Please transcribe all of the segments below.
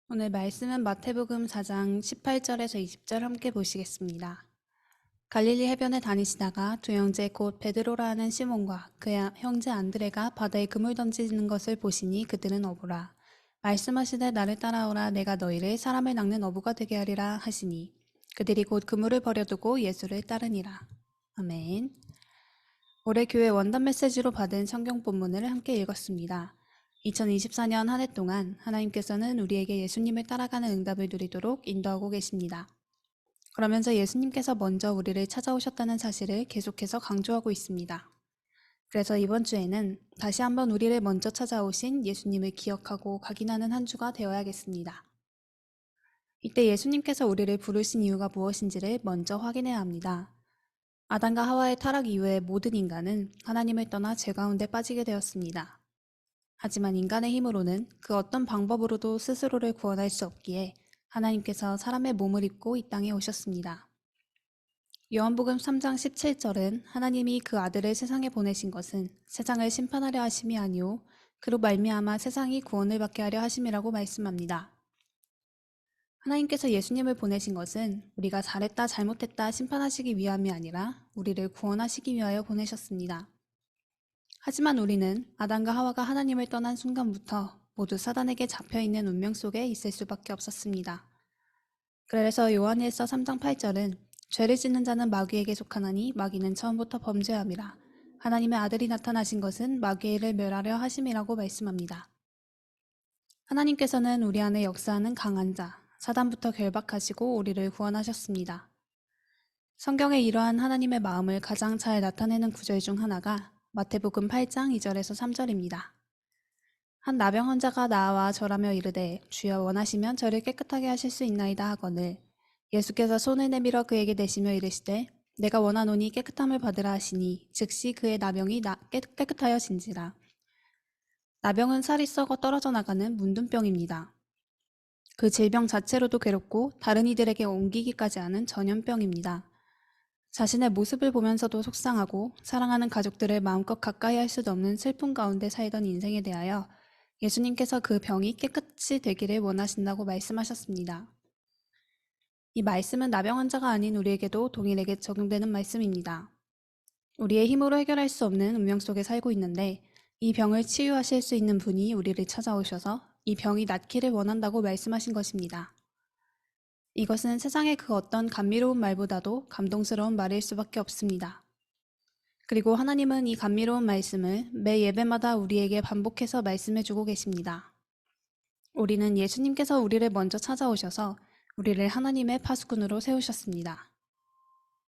오늘 말씀은 마태복음 4장 18절에서 20절 함께 보시겠습니다. 갈릴리 해변에 다니시다가 두 형제 곧 베드로라 하는 시몬과 그의 형제 안드레가 바다에 그물 던지는 것을 보시니 그들은 어부라. 말씀하시되 나를 따라오라 내가 너희를 사람을 낚는 어부가 되게 하리라 하시니 그들이 곧 그물을 버려두고 예수를 따르니라. 아멘. 올해 교회 원단 메시지로 받은 성경 본문을 함께 읽었습니다. 2024년 한 해 동안 하나님께서는 우리에게 예수님을 따라가는 응답을 누리도록 인도하고 계십니다. 그러면서 예수님께서 먼저 우리를 찾아오셨다는 사실을 계속해서 강조하고 있습니다. 그래서 이번 주에는 다시 한번 우리를 먼저 찾아오신 예수님을 기억하고 각인하는 한 주가 되어야겠습니다. 이때 예수님께서 우리를 부르신 이유가 무엇인지를 먼저 확인해야 합니다. 아담과 하와의 타락 이후에 모든 인간은 하나님을 떠나 죄 가운데 빠지게 되었습니다. 하지만 인간의 힘으로는 그 어떤 방법으로도 스스로를 구원할 수 없기에 하나님께서 사람의 몸을 입고 이 땅에 오셨습니다. 요한복음 3장 17절은 하나님이 그 아들을 세상에 보내신 것은 세상을 심판하려 하심이 아니오 그로 말미암아 세상이 구원을 받게 하려 하심이라고 말씀합니다. 하나님께서 예수님을 보내신 것은 우리가 잘했다 잘못했다 심판하시기 위함이 아니라 우리를 구원하시기 위하여 보내셨습니다. 하지만 우리는 아담과 하와가 하나님을 떠난 순간부터 모두 사단에게 잡혀있는 운명 속에 있을 수밖에 없었습니다. 그래서 요한일서 3장 8절은 죄를 짓는 자는 마귀에게 속하나니 마귀는 처음부터 범죄함이라. 하나님의 아들이 나타나신 것은 마귀의 일을 멸하려 하심이라고 말씀합니다. 하나님께서는 우리 안에 역사하는 강한 자, 사단부터 결박하시고 우리를 구원하셨습니다. 성경에 이러한 하나님의 마음을 가장 잘 나타내는 구절 중 하나가 마태복음 8장 2절에서 3절입니다. 한 나병 환자가 나와 절하며 이르되 주여 원하시면 저를 깨끗하게 하실 수 있나이다 하거늘 예수께서 손을 내밀어 그에게 대시며 이르시되 내가 원하노니 깨끗함을 받으라 하시니 즉시 그의 나병이 깨끗하여진지라. 나병은 살이 썩어 떨어져 나가는 문둥병입니다. 그 질병 자체로도 괴롭고 다른 이들에게 옮기기까지 하는 전염병입니다. 자신의 모습을 보면서도 속상하고 사랑하는 가족들을 마음껏 가까이 할 수도 없는 슬픔 가운데 살던 인생에 대하여 예수님께서 그 병이 깨끗이 되기를 원하신다고 말씀하셨습니다. 이 말씀은 나병 환자가 아닌 우리에게도 동일하게 적용되는 말씀입니다. 우리의 힘으로 해결할 수 없는 운명 속에 살고 있는데 이 병을 치유하실 수 있는 분이 우리를 찾아오셔서 이 병이 낫기를 원한다고 말씀하신 것입니다. 이것은 세상의 그 어떤 감미로운 말보다도 감동스러운 말일 수밖에 없습니다. 그리고 하나님은 이 감미로운 말씀을 매 예배마다 우리에게 반복해서 말씀해주고 계십니다. 우리는 예수님께서 우리를 먼저 찾아오셔서 우리를 하나님의 파수꾼으로 세우셨습니다.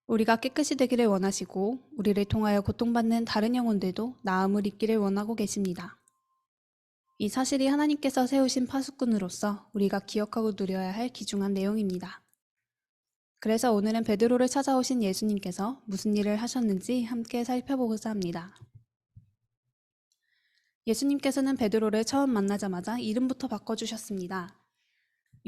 우리가 깨끗이 되기를 원하시고 우리를 통하여 고통받는 다른 영혼들도 나음을 입기를 원하고 계십니다. 이 사실이 하나님께서 세우신 파수꾼으로서 우리가 기억하고 누려야 할 귀중한 내용입니다. 그래서 오늘은 베드로를 찾아오신 예수님께서 무슨 일을 하셨는지 함께 살펴보고자 합니다. 예수님께서는 베드로를 처음 만나자마자 이름부터 바꿔주셨습니다.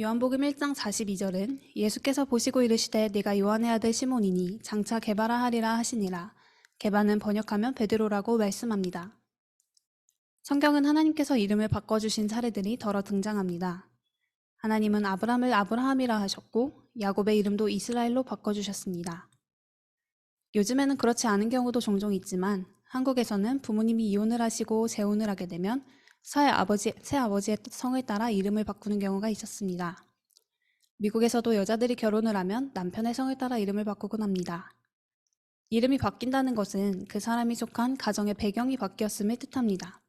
요한복음 1장 42절은 예수께서 보시고 이르시되 네가 요한의 아들 시몬이니 장차 게바라 하리라 하시니라. 게바는 번역하면 베드로라고 말씀합니다. 성경은 하나님께서 이름을 바꿔주신 사례들이 덜어 등장합니다. 하나님은 아브람을 아브라함이라 하셨고 야곱의 이름도 이스라엘로 바꿔주셨습니다. 요즘에는 그렇지 않은 경우도 종종 있지만 한국에서는 부모님이 이혼을 하시고 재혼을 하게 되면 새아버지의 성을 따라 이름을 바꾸는 경우가 있었습니다. 미국에서도 여자들이 결혼을 하면 남편의 성을 따라 이름을 바꾸곤 합니다. 이름이 바뀐다는 것은 그 사람이 속한 가정의 배경이 바뀌었음을 뜻합니다.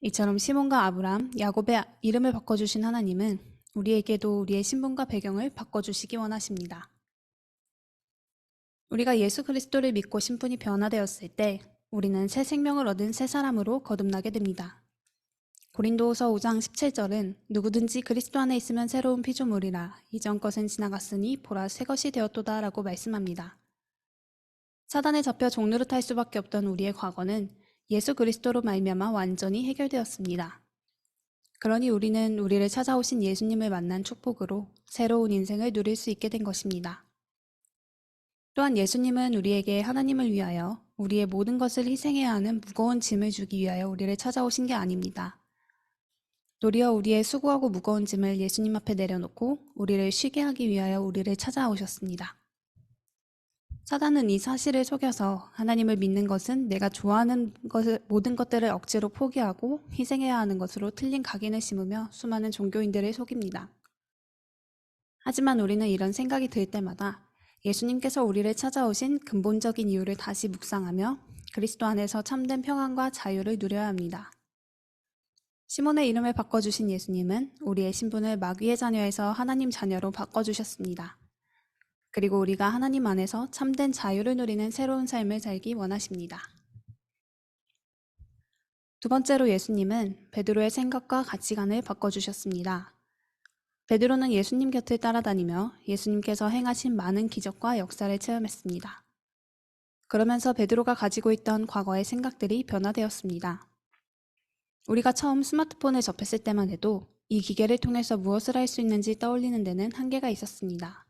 이처럼 시몬과 아브람, 야곱의 이름을 바꿔주신 하나님은 우리에게도 우리의 신분과 배경을 바꿔주시기 원하십니다. 우리가 예수 그리스도를 믿고 신분이 변화되었을 때 우리는 새 생명을 얻은 새 사람으로 거듭나게 됩니다. 고린도후서 5장 17절은 누구든지 그리스도 안에 있으면 새로운 피조물이라 이전 것은 지나갔으니 보라 새 것이 되었도다 라고 말씀합니다. 사단에 잡혀 종노릇할 수밖에 없던 우리의 과거는 예수 그리스도로 말미암아 완전히 해결되었습니다. 그러니 우리는 우리를 찾아오신 예수님을 만난 축복으로 새로운 인생을 누릴 수 있게 된 것입니다. 또한 예수님은 우리에게 하나님을 위하여 우리의 모든 것을 희생해야 하는 무거운 짐을 주기 위하여 우리를 찾아오신 게 아닙니다. 도리어 우리의 수고하고 무거운 짐을 예수님 앞에 내려놓고 우리를 쉬게 하기 위하여 우리를 찾아오셨습니다. 사단은 이 사실을 속여서 하나님을 믿는 것은 내가 좋아하는 모든 것들을 억지로 포기하고 희생해야 하는 것으로 틀린 각인을 심으며 수많은 종교인들을 속입니다. 하지만 우리는 이런 생각이 들 때마다 예수님께서 우리를 찾아오신 근본적인 이유를 다시 묵상하며 그리스도 안에서 참된 평안과 자유를 누려야 합니다. 시몬의 이름을 바꿔주신 예수님은 우리의 신분을 마귀의 자녀에서 하나님 자녀로 바꿔주셨습니다. 그리고 우리가 하나님 안에서 참된 자유를 누리는 새로운 삶을 살기 원하십니다. 두 번째로 예수님은 베드로의 생각과 가치관을 바꿔주셨습니다. 베드로는 예수님 곁을 따라다니며 예수님께서 행하신 많은 기적과 역사를 체험했습니다. 그러면서 베드로가 가지고 있던 과거의 생각들이 변화되었습니다. 우리가 처음 스마트폰을 접했을 때만 해도 이 기계를 통해서 무엇을 할 수 있는지 떠올리는 데는 한계가 있었습니다.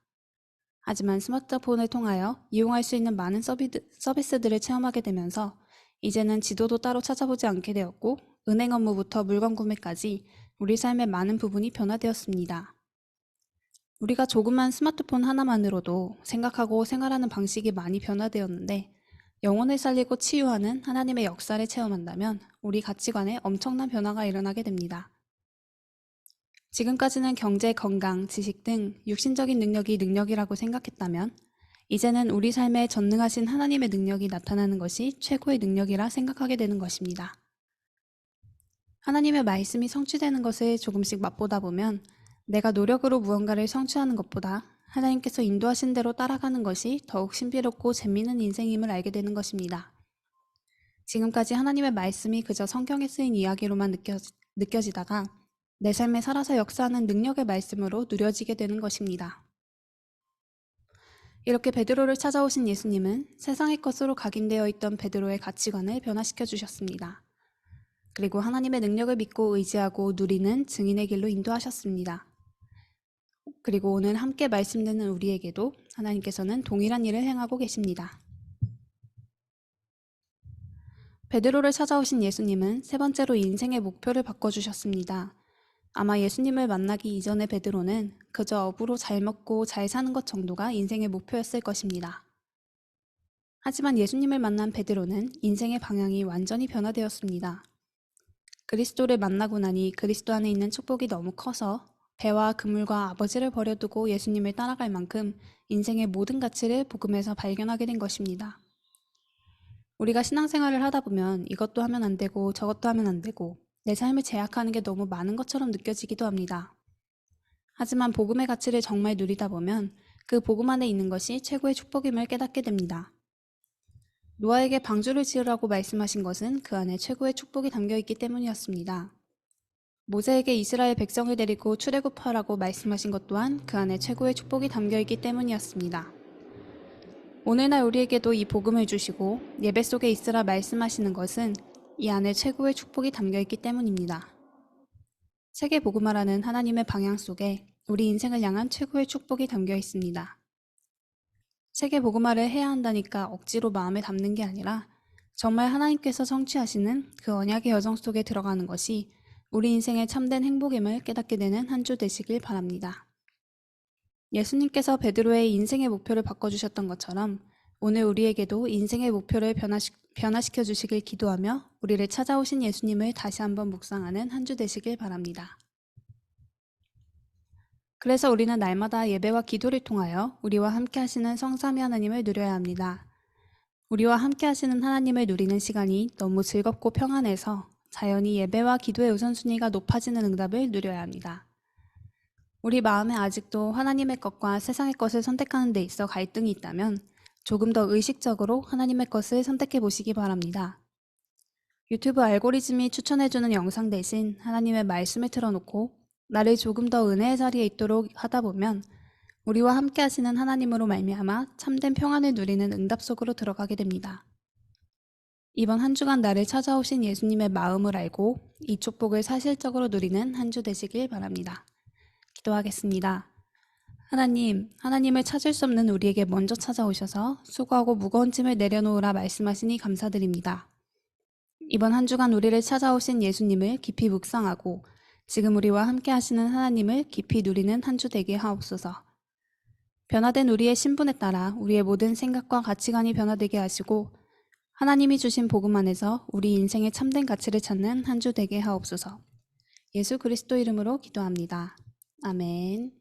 하지만 스마트폰을 통하여 이용할 수 있는 많은 서비스들을 체험하게 되면서 이제는 지도도 따로 찾아보지 않게 되었고 은행 업무부터 물건 구매까지 우리 삶의 많은 부분이 변화되었습니다. 우리가 조그만 스마트폰 하나만으로도 생각하고 생활하는 방식이 많이 변화되었는데 영혼을 살리고 치유하는 하나님의 역사를 체험한다면 우리 가치관에 엄청난 변화가 일어나게 됩니다. 지금까지는 경제, 건강, 지식 등 육신적인 능력이 능력이라고 생각했다면 이제는 우리 삶에 전능하신 하나님의 능력이 나타나는 것이 최고의 능력이라 생각하게 되는 것입니다. 하나님의 말씀이 성취되는 것을 조금씩 맛보다 보면 내가 노력으로 무언가를 성취하는 것보다 하나님께서 인도하신 대로 따라가는 것이 더욱 신비롭고 재미있는 인생임을 알게 되는 것입니다. 지금까지 하나님의 말씀이 그저 성경에 쓰인 이야기로만 느껴지다가 내 삶에 살아서 역사하는 능력의 말씀으로 누려지게 되는 것입니다. 이렇게 베드로를 찾아오신 예수님은 세상의 것으로 각인되어 있던 베드로의 가치관을 변화시켜 주셨습니다. 그리고 하나님의 능력을 믿고 의지하고 누리는 증인의 길로 인도하셨습니다. 그리고 오늘 함께 말씀 듣는 우리에게도 하나님께서는 동일한 일을 행하고 계십니다. 베드로를 찾아오신 예수님은 세 번째로 인생의 목표를 바꿔주셨습니다. 아마 예수님을 만나기 이전의 베드로는 그저 업으로 잘 먹고 잘 사는 것 정도가 인생의 목표였을 것입니다. 하지만 예수님을 만난 베드로는 인생의 방향이 완전히 변화되었습니다. 그리스도를 만나고 나니 그리스도 안에 있는 축복이 너무 커서 배와 그물과 아버지를 버려두고 예수님을 따라갈 만큼 인생의 모든 가치를 복음에서 발견하게 된 것입니다. 우리가 신앙생활을 하다 보면 이것도 하면 안 되고 저것도 하면 안 되고 내 삶을 제약하는 게 너무 많은 것처럼 느껴지기도 합니다. 하지만 복음의 가치를 정말 누리다 보면 그 복음 안에 있는 것이 최고의 축복임을 깨닫게 됩니다. 노아에게 방주를 지으라고 말씀하신 것은 그 안에 최고의 축복이 담겨있기 때문이었습니다. 모세에게 이스라엘 백성을 데리고 출애굽하라고 말씀하신 것 또한 그 안에 최고의 축복이 담겨있기 때문이었습니다. 오늘날 우리에게도 이 복음을 주시고 예배 속에 있으라 말씀하시는 것은 이 안에 최고의 축복이 담겨있기 때문입니다. 세계 복음화라는 하나님의 방향 속에 우리 인생을 향한 최고의 축복이 담겨 있습니다. 세계 복음화를 해야 한다니까 억지로 마음에 담는 게 아니라 정말 하나님께서 성취하시는 그 언약의 여정 속에 들어가는 것이 우리 인생의 참된 행복임을 깨닫게 되는 한 주 되시길 바랍니다. 예수님께서 베드로의 인생의 목표를 바꿔주셨던 것처럼 오늘 우리에게도 인생의 목표를 변화시켜 주시길 기도하며 우리를 찾아오신 예수님을 다시 한번 묵상하는 한 주 되시길 바랍니다. 그래서 우리는 날마다 예배와 기도를 통하여 우리와 함께 하시는 성삼위 하나님을 누려야 합니다. 우리와 함께 하시는 하나님을 누리는 시간이 너무 즐겁고 평안해서 자연히 예배와 기도의 우선순위가 높아지는 응답을 누려야 합니다. 우리 마음에 아직도 하나님의 것과 세상의 것을 선택하는 데 있어 갈등이 있다면 조금 더 의식적으로 하나님의 것을 선택해 보시기 바랍니다. 유튜브 알고리즘이 추천해주는 영상 대신 하나님의 말씀을 틀어놓고 나를 조금 더 은혜의 자리에 있도록 하다 보면 우리와 함께 하시는 하나님으로 말미암아 참된 평안을 누리는 응답 속으로 들어가게 됩니다. 이번 한 주간 나를 찾아오신 예수님의 마음을 알고 이 축복을 사실적으로 누리는 한 주 되시길 바랍니다. 기도하겠습니다. 하나님, 하나님을 찾을 수 없는 우리에게 먼저 찾아오셔서 수고하고 무거운 짐을 내려놓으라 말씀하시니 감사드립니다. 이번 한 주간 우리를 찾아오신 예수님을 깊이 묵상하고 지금 우리와 함께 하시는 하나님을 깊이 누리는 한 주 되게 하옵소서. 변화된 우리의 신분에 따라 우리의 모든 생각과 가치관이 변화되게 하시고 하나님이 주신 복음 안에서 우리 인생의 참된 가치를 찾는 한 주 되게 하옵소서. 예수 그리스도 이름으로 기도합니다. 아멘.